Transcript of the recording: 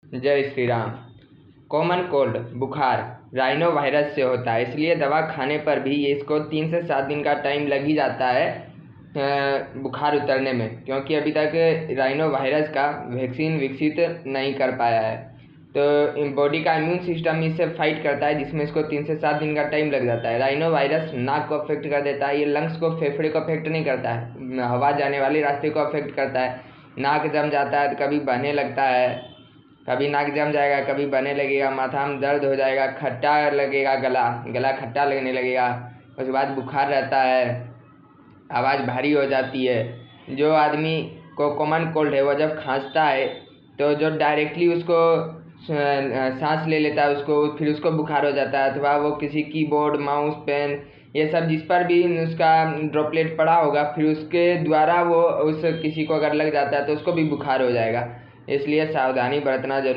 जय Shri Ram. Common cold बुखार rhino virus से होता है, इसलिए दवा खाने पर भी इसको 3 से 7 दिन का टाइम लग ही जाता है बुखार उतरने में, क्योंकि अभी तक राइनो वायरस का वैक्सीन विकसित नहीं कर पाया है। तो बॉडी का इम्यून सिस्टम इससे फाइट करता है, जिसमें इसको 3 से 7 दिन का टाइम लग जाता है। राइनो वायरस नाक को अफेक्ट कर देता है, ये लंग्स को, फेफड़े को अफेक्ट नहीं करता है, हवा जाने वाले रास्ते को अफेक्ट करता है। नाक जम जाता है तो कभी बहने लगता है, कभी नाक जम जाएगा, कभी बहने लगेगा, माथा में दर्द हो जाएगा, खट्टा लगेगा, गला खट्टा लगने लगेगा। उसके बाद बुखार रहता है, आवाज़ भारी हो जाती है। जो आदमी को कॉमन कोल्ड है वो जब खांसता है तो जो डायरेक्टली उसको सांस ले लेता है फिर उसको बुखार हो जाता है, अथवा वो किसी कीबोर्ड, माउस, पेन, ये सब जिस पर भी उसका ड्रॉपलेट पड़ा होगा, फिर उसके द्वारा वो उस किसी को अगर लग जाता है तो उसको भी बुखार हो जाएगा। इसलिए सावधानी बरतना जरूरी।